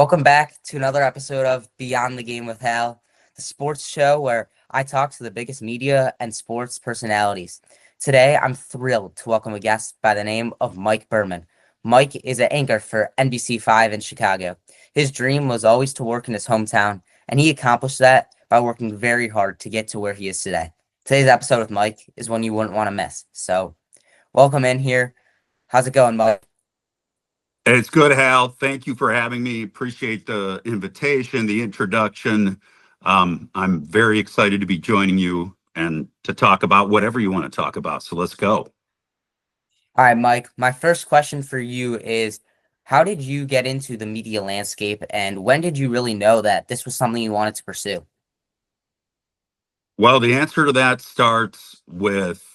Welcome back to another episode of Beyond the Game with Hal, the sports show where I talk to the biggest media and sports personalities. Today, I'm thrilled to welcome a guest by the name of Mike Berman. Mike is an anchor for NBC5 in Chicago. His dream was always to work in his hometown, and he accomplished that by working very hard to get to where he is today. Today's episode with Mike is one you wouldn't want to miss. So, welcome in here. How's it going, Mike? It's good, Hal. Thank you for having me. Appreciate the invitation, the introduction. I'm very excited to be joining you and to talk about whatever you want to talk about. So let's go. All right, Mike, my first question for you is how did you get into the media landscape and when did you really know that this was something you wanted to pursue? Well, the answer to that starts with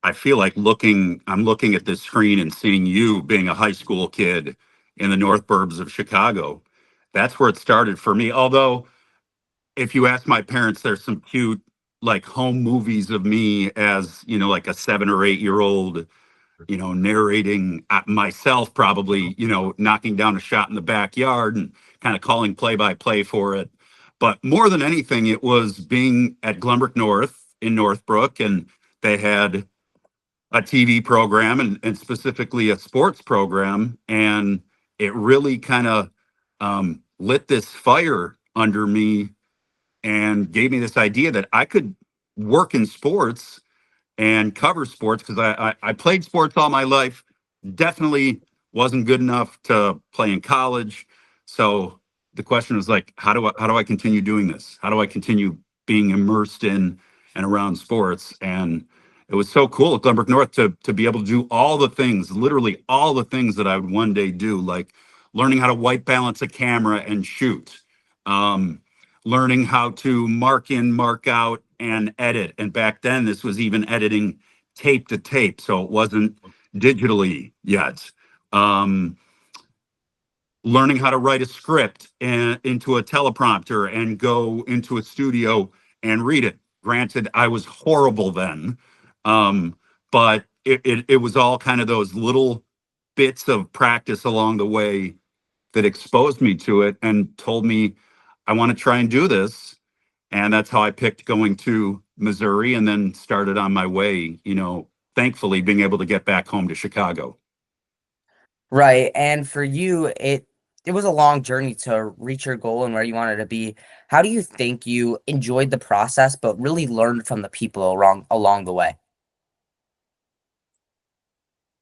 I feel like I'm looking at this screen and seeing you being a high school kid in the north burbs of Chicago. That's where it started for me. Although, if you ask my parents, there's some cute like home movies of me as, like a 7 or 8 year old, narrating myself, probably, knocking down a shot in the backyard and kind of calling play by play for it. But more than anything, it was being at Glenbrook North in Northbrook, and they had a TV program and specifically a sports program. And it really kind of lit this fire under me and gave me this idea that I could work in sports and cover sports because I played sports all my life. Definitely wasn't good enough to play in college. So the question was like, how do I continue doing this? How do I continue being immersed in and around sports? And it was so cool at Glenbrook North to be able to do all the things, literally all the things that I would one day do, like learning how to white balance a camera and shoot. Um, Learning how to mark in, mark out, and edit. And back then, this was even editing tape to tape, so it wasn't digitally yet. Um, Learning how to write a script into a teleprompter and go into a studio and read it. Granted, I was horrible then, but it was all kind of those little bits of practice along the way that exposed me to it and told me I want to try and do this. And that's how I picked going to Missouri and then started on my way, thankfully being able to get back home to Chicago. Right, and for you, it was a long journey to reach your goal and where you wanted to be. How do you think you enjoyed the process but really learned from the people along the way?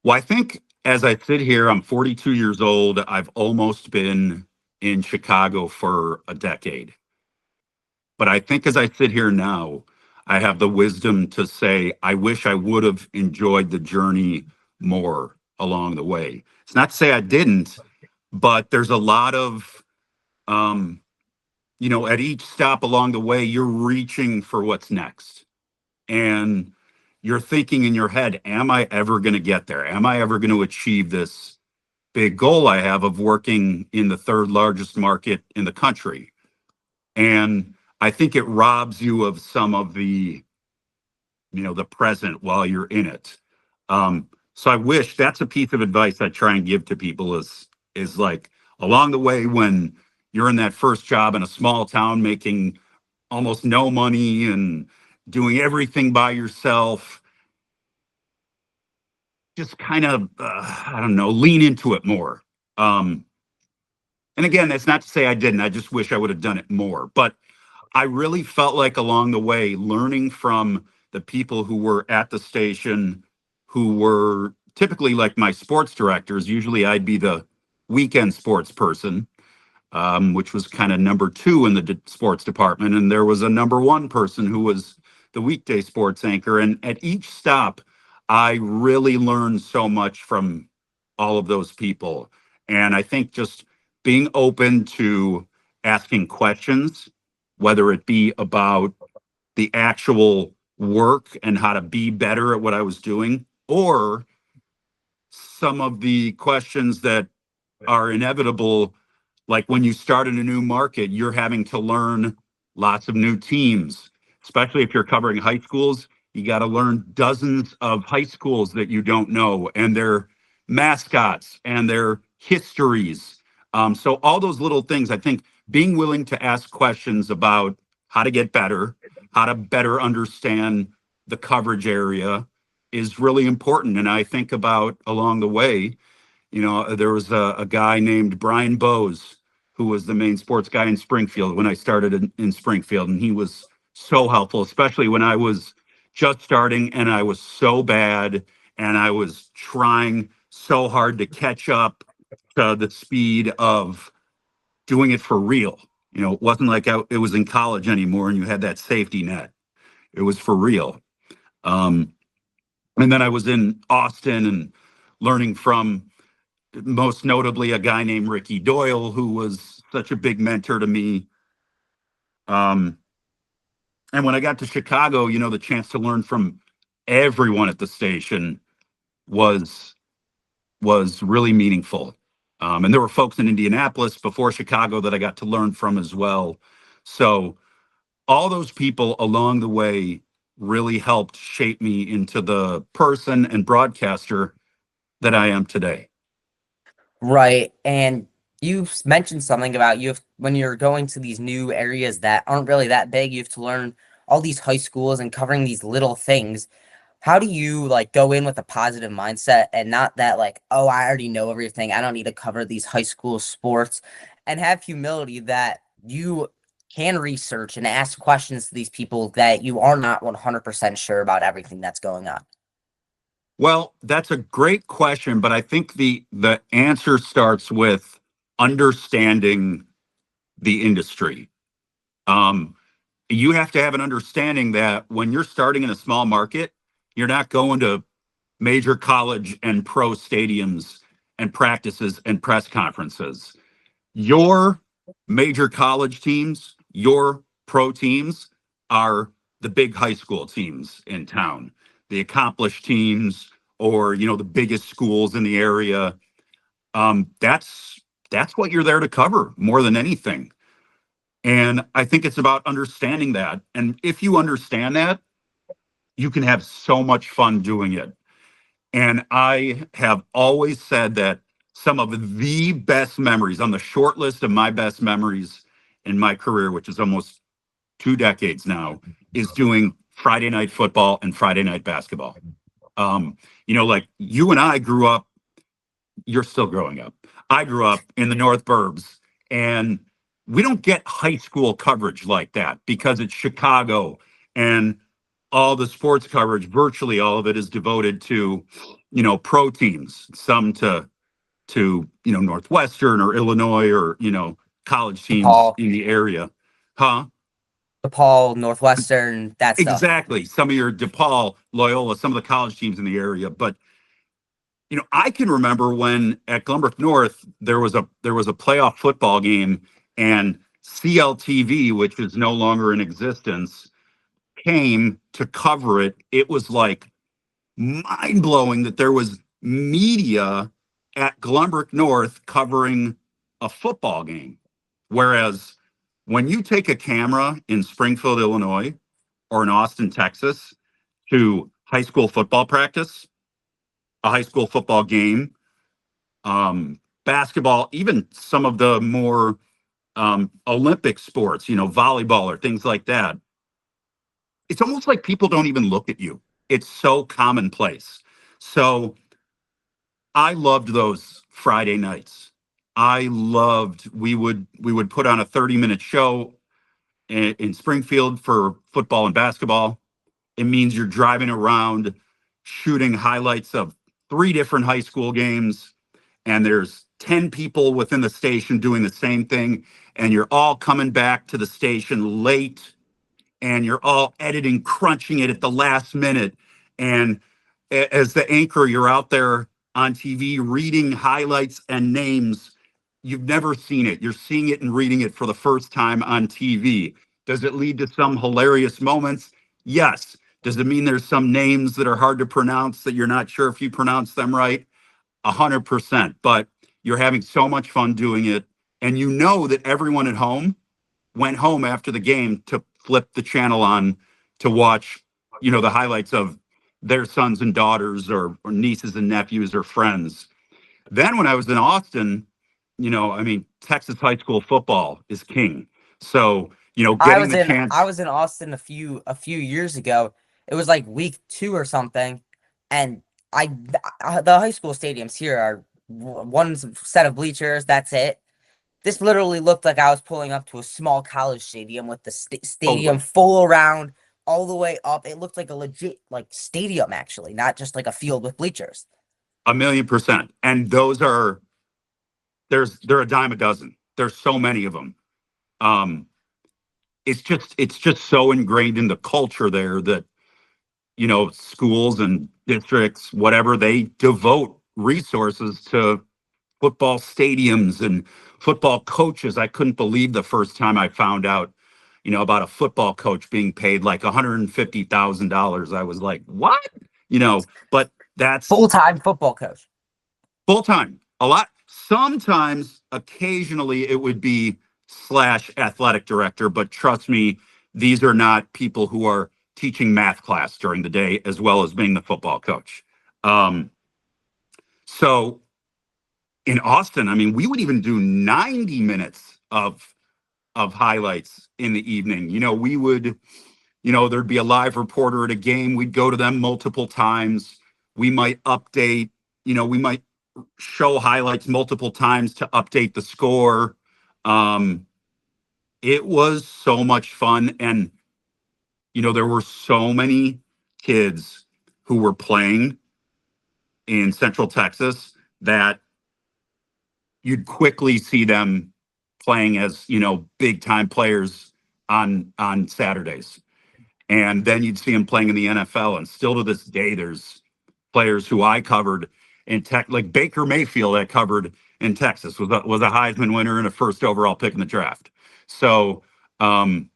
Well, I think as I sit here, I'm 42 years old. I've almost been in Chicago for a decade. But I think as I sit here now, I have the wisdom to say, I wish I would have enjoyed the journey more along the way. It's not to say I didn't, but there's a lot of, um, at each stop along the way, you're reaching for what's next. And you're thinking in your head, am I ever going to get there? Am I ever going to achieve this big goal I have of working in the third largest market in the country? And I think it robs you of some of the present while you're in it. So I wish that's a piece of advice I try and give to people is like along the way when you're in that first job in a small town making almost no money and doing everything by yourself, just kind of I don't know, lean into it more. Um, and again, that's not to say I didn't. I just wish I would have done it more. But I really felt like along the way, learning from the people who were at the station, who were typically like my sports directors. Usually I'd be the weekend sports person, which was kind of number two in the sports department. And there was a number one person who was the weekday sports anchor. And at each stop, I really learned so much from all of those people. And I think just being open to asking questions, whether it be about the actual work and how to be better at what I was doing, or some of the questions that are inevitable, like when you start in a new market, you're having to learn lots of new teams, especially if you're covering high schools. You got to learn dozens of high schools that you don't know and their mascots and their histories. So all those little things, I think being willing to ask questions about how to get better, how to better understand the coverage area is really important. And I think about along the way, there was a guy named Brian Bose who was the main sports guy in Springfield when I started in Springfield. And he was so helpful, especially when I was just starting and I was so bad and I was trying so hard to catch up to the speed of doing it for real. It wasn't like it was in college anymore and you had that safety net. It was for real. Um, and then I was in Austin and learning from most notably a guy named Ricky Doyle, who was such a big mentor to me. Um, and when I got to Chicago, the chance to learn from everyone at the station was was really meaningful. And there were folks in Indianapolis before Chicago that I got to learn from as well. So all those people along the way really helped shape me into the person and broadcaster that I am today. Right. And you mentioned something about when you're going to these new areas that aren't really that big, you have to learn all these high schools and covering these little things. How do you like go in with a positive mindset and not that like, oh, I already know everything. I don't need to cover these high school sports and have humility that you can research and ask questions to these people that you are not 100% sure about everything that's going on. Well, that's a great question, but I think the answer starts with understanding the industry. Um, you have to have an understanding that when you're starting in a small market, you're not going to major college and pro stadiums and practices and press conferences. Your major college teams, your pro teams are the big high school teams in town, the accomplished teams, or the biggest schools in the area. That's what you're there to cover more than anything. And I think it's about understanding that. And if you understand that, you can have so much fun doing it. And I have always said that some of the best memories on the short list of my best memories in my career, which is almost 2 decades now, is doing Friday night football and Friday night basketball. Like you and I grew up, you're still growing up. I grew up in the North Burbs, and we don't get high school coverage like that because it's Chicago and all the sports coverage, virtually all of it is devoted to, pro teams, some to Northwestern or Illinois or, college teams DePaul, in the area. Huh? DePaul, Northwestern, that stuff. Exactly. Some of your DePaul, Loyola, some of the college teams in the area. But, I can remember when at Glenbrook North there was a playoff football game and CLTV, which is no longer in existence, came to cover it. It was like mind blowing that there was media at Glenbrook North covering a football game. Whereas when you take a camera in Springfield, Illinois, or in Austin, Texas, to high school football practice, a high school football game, basketball, even some of the more Olympic sports, volleyball or things like that, it's almost like people don't even look at you. It's so commonplace. So I loved those Friday nights. We would put on a 30-minute show in Springfield for football and basketball. It means you're driving around shooting highlights of 3 different high school games, and there's 10 people within the station doing the same thing, and you're all coming back to the station late and you're all editing, crunching it at the last minute. And as the anchor, you're out there on TV reading highlights and names. You've never seen it. You're seeing it and reading it for the first time on TV. Does it lead to some hilarious moments? Yes. Does it mean there's some names that are hard to pronounce that you're not sure if you pronounce them right? 100%. But you're having so much fun doing it. And you know that everyone at home went home after the game to flip the channel on to watch, the highlights of their sons and daughters or nieces and nephews or friends. Then when I was in Austin, I mean, Texas high school football is king. So, getting the I chance. was in Austin a few years ago. It was like week 2 or something, and the high school stadiums here are one set of bleachers. That's it. This literally looked like I was pulling up to a small college stadium with the stadium Totally. full around all the way up. It looked like a legit like stadium actually, not just like a field with bleachers. 1,000,000%. And they're a dime a dozen. There's so many of them. Um, it's just so ingrained in the culture there that, schools and districts, whatever, they devote resources to football stadiums and football coaches. I couldn't believe the first time I found out, about a football coach being paid like $150,000. I was like, what? But that's Full-time football coach. full time. A lot. Sometimes, occasionally, it would be slash athletic director, but trust me, these are not people who are teaching math class during the day as well as being the football coach. Um, so in Austin, I mean, we would even do 90 minutes of highlights in the evening. We would, there'd be a live reporter at a game. We'd go to them multiple times. We might update, we might show highlights multiple times to update the score. Um, it was so much fun. And, there were so many kids who were playing in Central Texas that you'd quickly see them playing as, big time players on Saturdays. And then you'd see them playing in the NFL. And still to this day, there's players who I covered in tech, like Baker Mayfield, I covered in Texas, was a Heisman winner and a first overall pick in the draft. So um,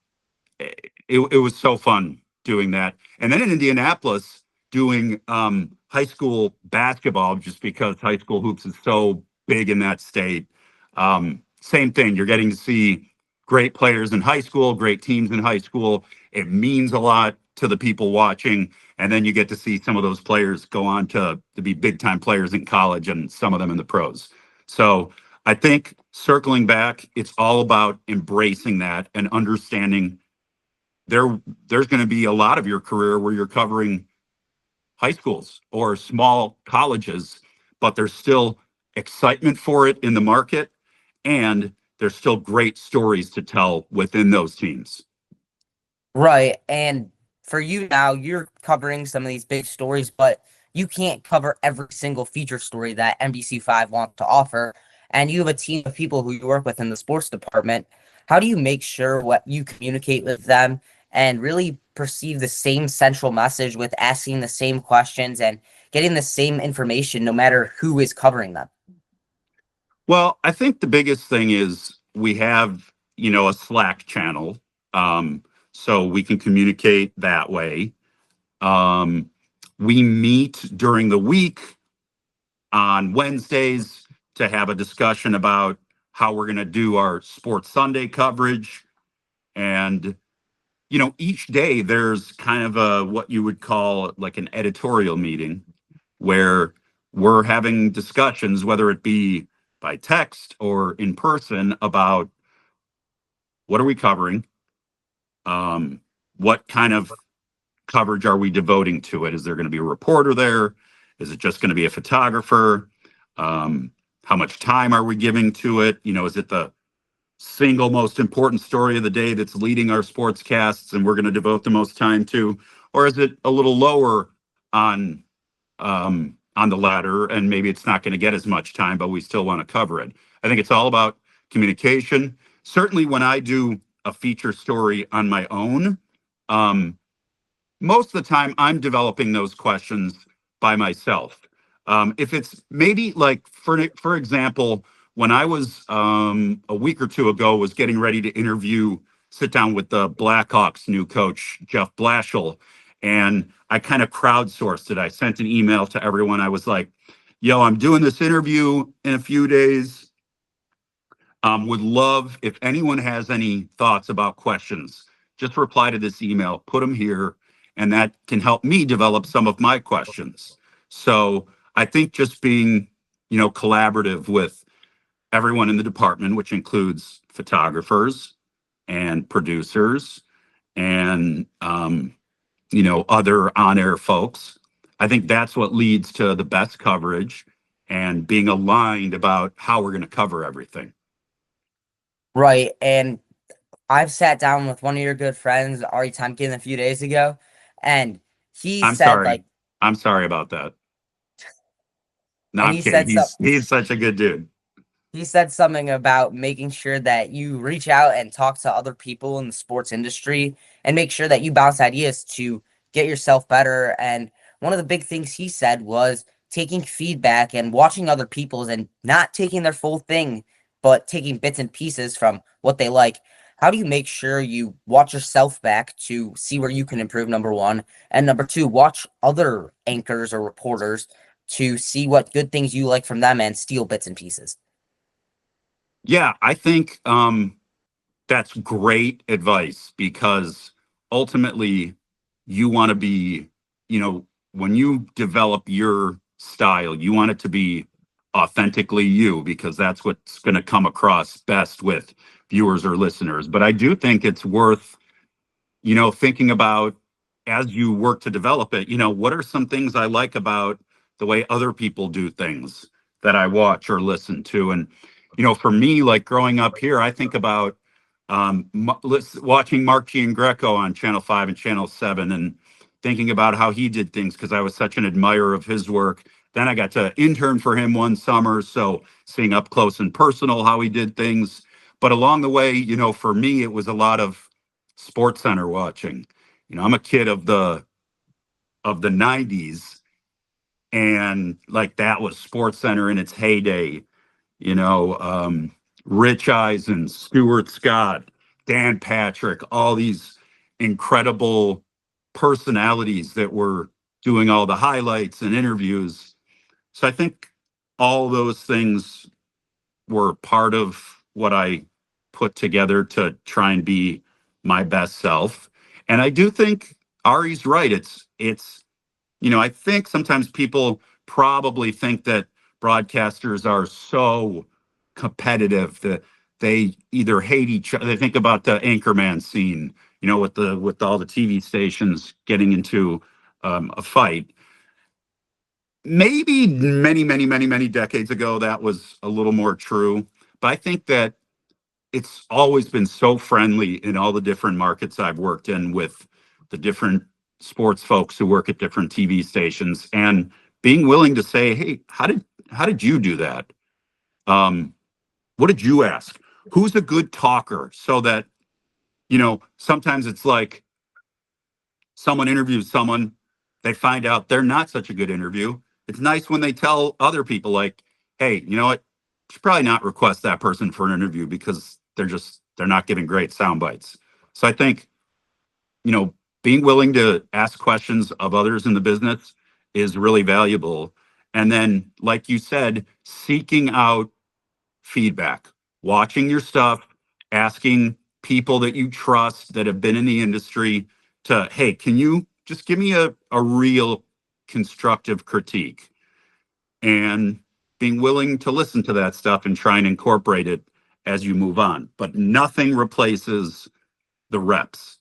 it was so fun doing that. And then in Indianapolis, doing high school basketball, just because high school hoops is so big in that state. Same thing. You're getting to see great players in high school, great teams in high school. It means a lot to the people watching. And then you get to see some of those players go on to be big time players in college and some of them in the pros. So I think circling back, it's all about embracing that and understanding there's going to be a lot of your career where you're covering high schools or small colleges, but there's still excitement for it in the market, and there's still great stories to tell within those teams. Right. And for you now, you're covering some of these big stories, but you can't cover every single feature story that NBC5 wants to offer. And you have a team of people who you work with in the sports department. How do you make sure what you communicate with them and really perceive the same central message with asking the same questions and getting the same information no matter who is covering them? Well, I think the biggest thing is we have, a Slack channel, um, so we can communicate that way. Um, we meet during the week on Wednesdays to have a discussion about how we're going to do our Sports Sunday coverage. And, each day there's kind of a what you would call like an editorial meeting where we're having discussions, whether it be by text or in person, about what are we covering? Um, what kind of coverage are we devoting to it? Is there going to be a reporter there? Is it just going to be a photographer? Um, how much time are we giving to it? Is it the single most important story of the day that's leading our sportscasts and we're going to devote the most time to? Or is it a little lower on on the ladder and maybe it's not going to get as much time, but we still want to cover it? I think it's all about communication. Certainly when I do a feature story on my own, um, most of the time I'm developing those questions by myself. If it's maybe like for example, when I was a week or two ago was getting ready to sit down with the Blackhawks new coach Jeff Blashill, and I kind of crowdsourced it. I sent an email to everyone. I was like, "Yo, I'm doing this interview in a few days. Would love if anyone has any thoughts about questions, just reply to this email, put them here, and that can help me develop some of my questions." So I think just being, collaborative with everyone in the department, which includes photographers and producers and other on-air folks. I think that's what leads to the best coverage and being aligned about how we're going to cover everything. Right. And I've sat down with one of your good friends, Ari Temkin, a few days ago, and he I'm said sorry. like, I'm sorry about that. No, and I'm he kidding. said so. He's such a good dude. He said something about making sure that you reach out and talk to other people in the sports industry and make sure that you bounce ideas to get yourself better. And one of the big things he said was taking feedback and watching other people's and not taking their full thing, but taking bits and pieces from what they like. How do you make sure you watch yourself back to see where you can improve, number one? And number two, watch other anchors or reporters to see what good things you like from them and steal bits and pieces. Yeah, I think that's great advice because ultimately you want to be, when you develop your style, you want it to be authentically you because that's what's going to come across best with viewers or listeners. But I do think it's worth thinking about as you work to develop it, what are some things I like about the way other people do things that I watch or listen to? And, for me, like growing up here, I think about watching Mark Giangreco on Channel 5 and Channel 7 and thinking about how he did things because I was such an admirer of his work. Then I got to intern for him one summer. So seeing up close and personal how he did things. But along the way, for me, it was a lot of Sports Center watching. I'm a kid of the 90s and like that was Sports Center in its heyday. You know, Rich Eisen, Stuart Scott, Dan Patrick, all these incredible personalities that were doing all the highlights and interviews. So I think all those things were part of what I put together to try and be my best self. And I do think Ari's right. I think sometimes people probably think that broadcasters are so competitive that they either hate each other. They think about the Anchorman scene, with all the TV stations getting into a fight. Maybe many, many, many, many decades ago, that was a little more true. But I think that it's always been so friendly in all the different markets I've worked in with the different sports folks who work at different TV stations and being willing to say, "Hey, how did you do that? Um, what did you ask? Who's a good talker?" So that sometimes it's like someone interviews someone, they find out they're not such a good interview. It's nice when they tell other people, like, "Hey, you know what? You should probably not request that person for an interview because they're not giving great sound bites." So I think, you know, being willing to ask questions of others in the business is really valuable. And then, like you said, seeking out feedback, watching your stuff, asking people that you trust that have been in the industry to, "Hey, can you just give me a real constructive critique?" And being willing to listen to that stuff and try and incorporate it as you move on. But nothing replaces the reps.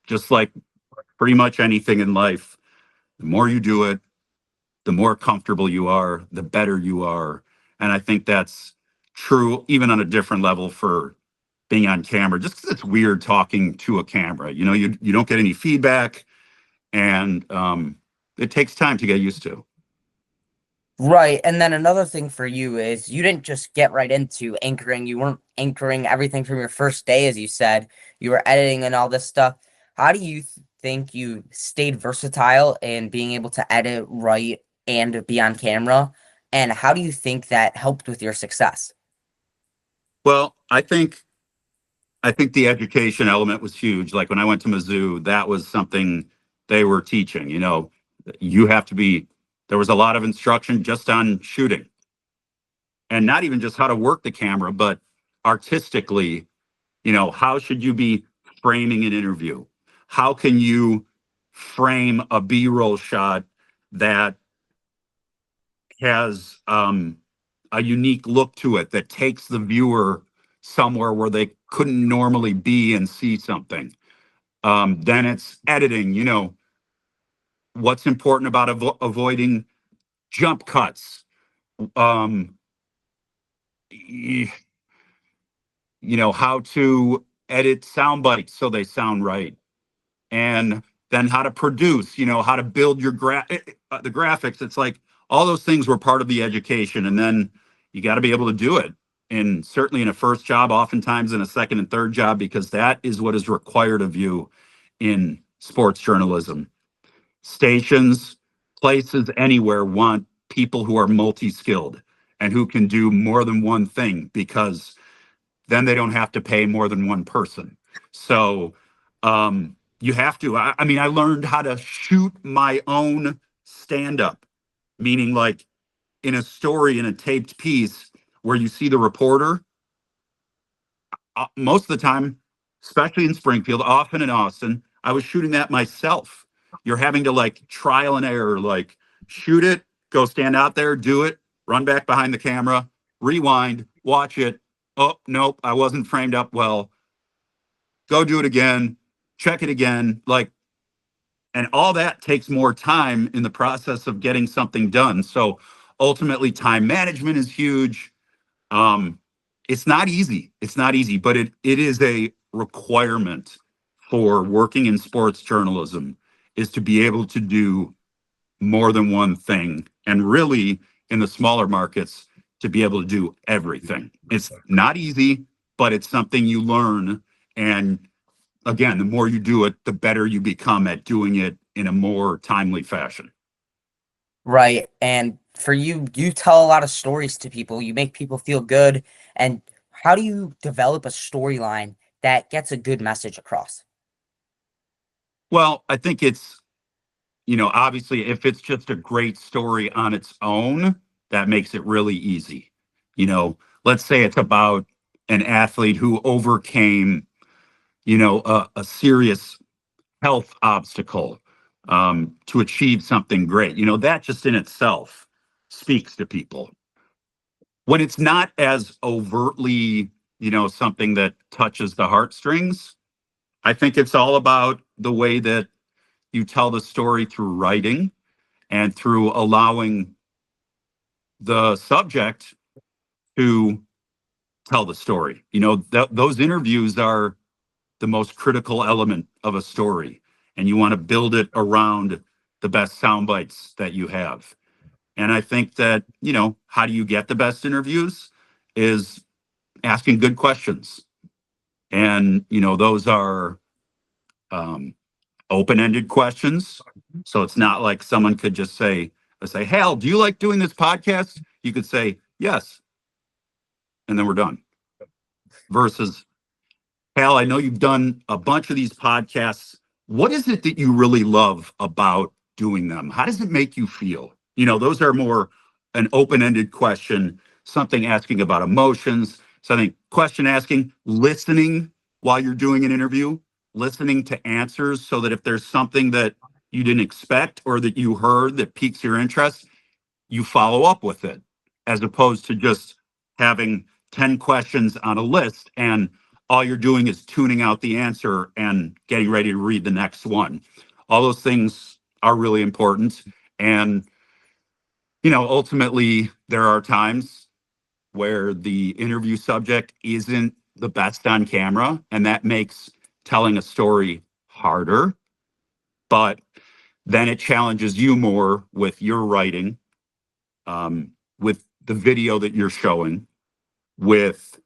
Just like pretty much anything in life, the more you do it, the more comfortable you are, the better you are. And I think that's true even on a different level for being on camera, just because it's weird talking to a camera. You don't get any feedback, and it takes time to get used to. Right. And then another thing for you is you didn't just get right into anchoring. You weren't anchoring everything from your first day, as you said. You were editing and all this stuff. How do you think you stayed versatile in being able to edit, write, and be on camera? And how do you think that helped with your success? Well, I think the education element was huge. Like when I went to Mizzou, that was something they were teaching. You have to be. There was a lot of instruction just on shooting, and not even just how to work the camera, but artistically, how should you be framing an interview? How can you frame a B-roll shot that has a unique look to it that takes the viewer somewhere where they couldn't normally be and see something. Then it's editing, what's important about avoiding jump cuts. Um, how to edit sound bites so they sound right, and then how to produce, how to build your the graphics. It's like all those things were part of the education, and then you got to be able to do it. And certainly in a first job, oftentimes in a second and third job, because that is what is required of you in sports journalism. Stations, places anywhere want people who are multi-skilled and who can do more than one thing, because then they don't have to pay more than one person. So you have to. I mean, I learned how to shoot my own stand up, meaning like in a story, in a taped piece where you see the reporter, most of the time, especially in Springfield, often in Austin, I was shooting that myself. You're having to like trial and error, like shoot it, go stand out there, do it, run back behind the camera, rewind, watch it. Oh, nope, I wasn't framed up well. Go do it again, check it again. Like, and all that takes more time in the process of getting something done. So ultimately, time management is huge. um, it's not easy. It's not easy, but it is a requirement for working in sports journalism, is to be able to do more than one thing, and really in the smaller markets to be able to do everything. It's not easy, but it's something you learn. And again, the more you do it, the better you become at doing it in a more timely fashion. Right. And for you, you tell a lot of stories to people. You make people feel good. And how do you develop a storyline that gets a good message across? Well, I think it's, obviously, if it's just a great story on its own, that makes it really easy. Let's say it's about an athlete who overcame, a serious health obstacle, to achieve something great. That just in itself speaks to people. When it's not as overtly, something that touches the heartstrings, I think it's all about the way that you tell the story through writing and through allowing the subject to tell the story. Those interviews are the most critical element of a story, and you want to build it around the best sound bites that you have. And I think that, how do you get the best interviews is asking good questions. And, those are um, open-ended questions. So it's not like someone could just say, Hal, do you like doing this podcast? You could say, yes, and then we're done. Versus, Hal, I know you've done a bunch of these podcasts. What is it that you really love about doing them? How does it make you feel? Those are more an open-ended question, something asking about emotions, something question asking, listening while you're doing an interview, listening to answers so that if there's something that you didn't expect or that you heard that piques your interest, you follow up with it, as opposed to just having 10 questions on a list and all you're doing is tuning out the answer and getting ready to read the next one. All those things are really important. And, ultimately, there are times where the interview subject isn't the best on camera, and that makes telling a story harder. But then it challenges you more with your writing, with the video that you're showing, with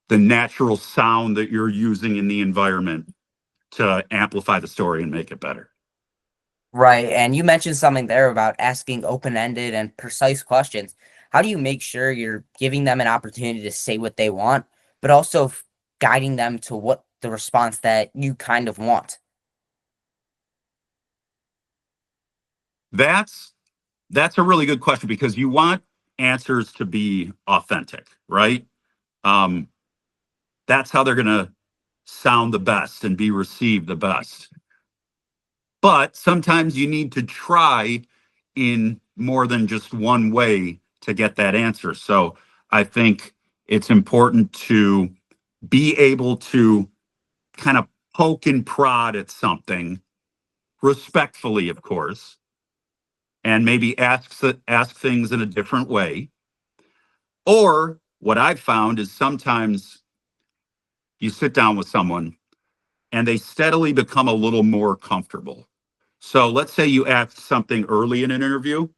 the natural sound that you're using in the environment to amplify the story and make it better. Right. And you mentioned something there about asking open-ended and precise questions. How do you make sure you're giving them an opportunity to say what they want, but also guiding them to what the response that you kind of want? That's that's a really good question, because you want answers to be authentic, right? Um, that's how they're going to sound the best and be received the best. But sometimes you need to try in more than just one way to get that answer. So I think it's important to be able to kind of poke and prod at something respectfully, of course, and maybe ask things in a different way. Or what I've found is sometimes you sit down with someone and they steadily become a little more comfortable. So let's say you asked something early in an interview,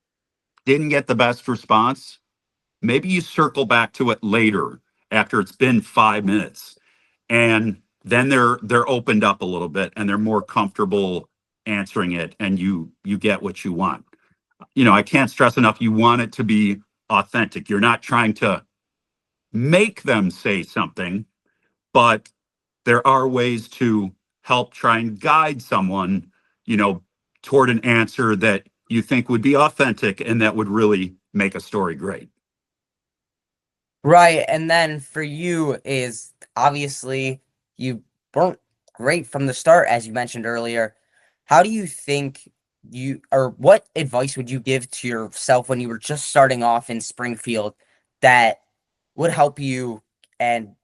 didn't get the best response. Maybe you circle back to it later after it's been 5 minutes, and then they're opened up a little bit and they're more comfortable answering it, and you get what you want. I can't stress enough, you want it to be authentic. You're not trying to make them say something, but there are ways to help try and guide someone, you know, toward an answer that you think would be authentic and that would really make a story great. Right. And then for you is obviously you weren't great from the start, as you mentioned earlier. How do you think or what advice would you give to yourself when you were just starting off in Springfield that would help you, and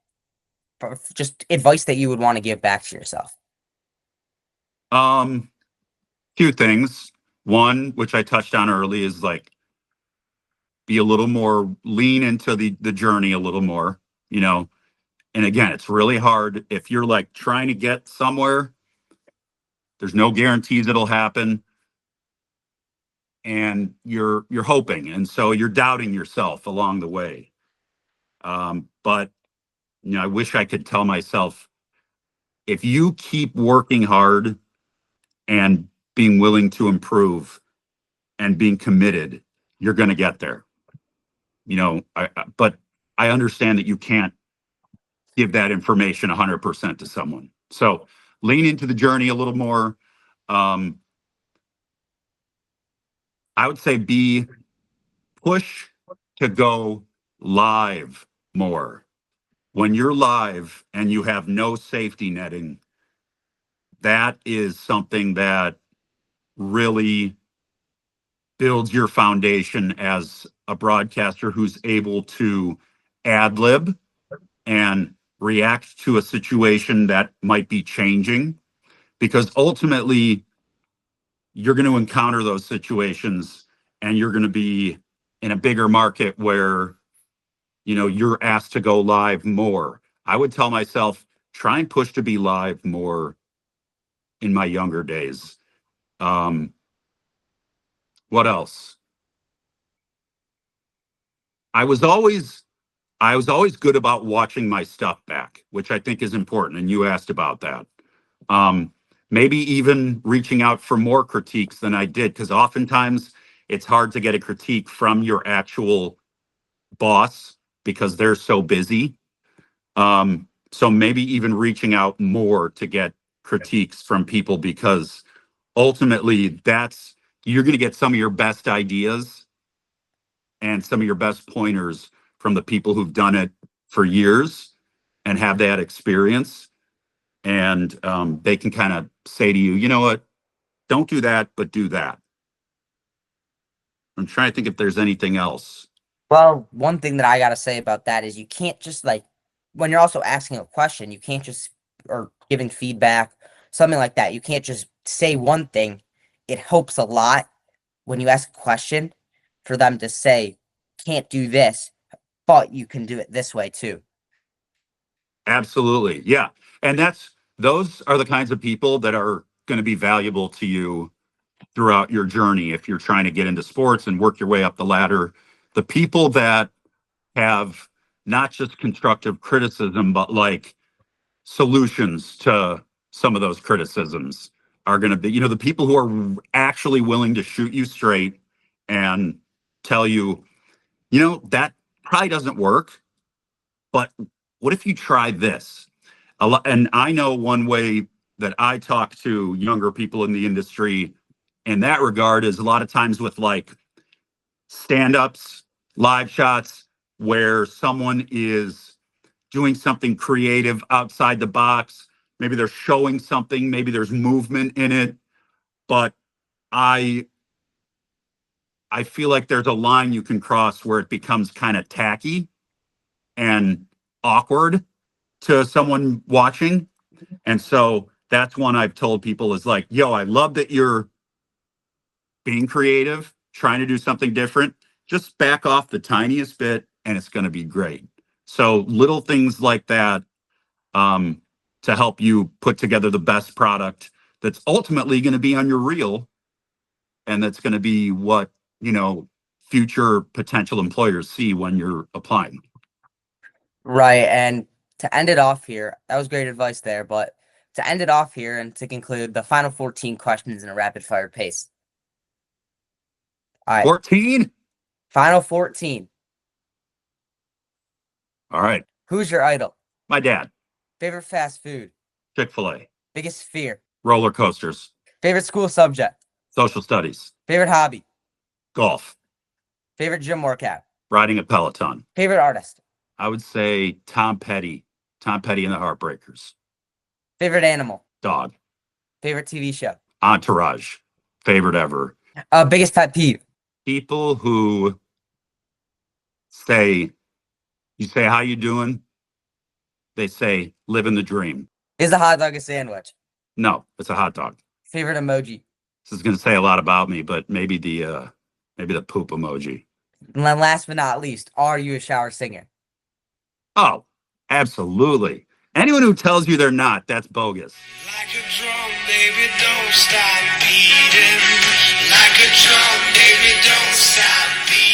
just advice that you would want to give back to yourself? Um, Few things. One, which I touched on early, is like be a little more lean into the journey a little more, you know. And again, it's really hard if you're like trying to get somewhere, there's no guarantees it'll happen, and you're hoping, and so you're doubting yourself along the way. But I wish I could tell myself, if you keep working hard and being willing to improve and being committed, you're going to get there. But I understand that you can't give that information 100% to someone. So lean into the journey a little more. Um, I would say push to go live more. When you're live and you have no safety netting, that is something that really builds your foundation as a broadcaster who's able to ad lib and react to a situation that might be changing, because ultimately you're going to encounter those situations and you're going to be in a bigger market where you're asked to go live more. I would tell myself, try and push to be live more in my younger days. um, what else? I was always i was always good about watching my stuff back, which I think is important, and you asked about that. um, Maybe even reaching out for more critiques than I did, because oftentimes it's hard to get a critique from your actual boss because they're so busy. So maybe even reaching out more to get critiques from people, because ultimately you're going to get some of your best ideas and some of your best pointers from the people who've done it for years and have that experience. And they can kind of say to you, you know what, don't do that, but do that. I'm trying to think if there's anything else. Well, one thing that I gotta say about that is you can't just like, when you're also asking a question, you can't just, or giving feedback, something like that. You can't just say one thing. It helps a lot when you ask a question for them to say, can't do this, but you can do it this way too. Absolutely. Yeah. And those are the kinds of people that are going to be valuable to you throughout your journey if you're trying to get into sports and work your way up the ladder. The people that have not just constructive criticism, but like solutions to some of those criticisms are going to be, the people who are actually willing to shoot you straight and tell you, that probably doesn't work, but what if you try this? And I know one way that I talk to younger people in the industry in that regard is a lot of times with like stand-ups, live shots, where someone is doing something creative outside the box. Maybe they're showing something, maybe there's movement in it, but I I feel like there's a line you can cross where it becomes kind of tacky and awkward to someone watching. And so that's one I've told people is like, yo, I love that you're being creative, trying to do something different. Just back off the tiniest bit and it's going to be great. So little things like that to help you put together the best product that's ultimately going to be on your reel. And that's going to be what, future potential employers see when you're applying. Right. And to end it off here, that was great advice there. But to end it off here and to conclude the final 14 questions in a rapid fire pace. All right. 14? Final 14. All right. Who's your idol? My dad. Favorite fast food? Chick-fil-A. Biggest fear? Roller coasters. Favorite school subject? Social studies. Favorite hobby? Golf. Favorite gym workout? Riding a Peloton. Favorite artist? I would say Tom Petty. Tom Petty and the Heartbreakers. Favorite animal? Dog. Favorite TV show? Entourage. Favorite ever. Biggest pet peeve? People who say, you say, how you doing? They say, living the dream. Is a hot dog a sandwich? No, it's a hot dog. Favorite emoji? This is going to say a lot about me, but maybe the poop emoji. And then last but not least, are you a shower singer? Oh, absolutely. Anyone who tells you they're not, that's bogus. Like a drum, baby, don't stop beating. Like a drum, baby, don't stop beating.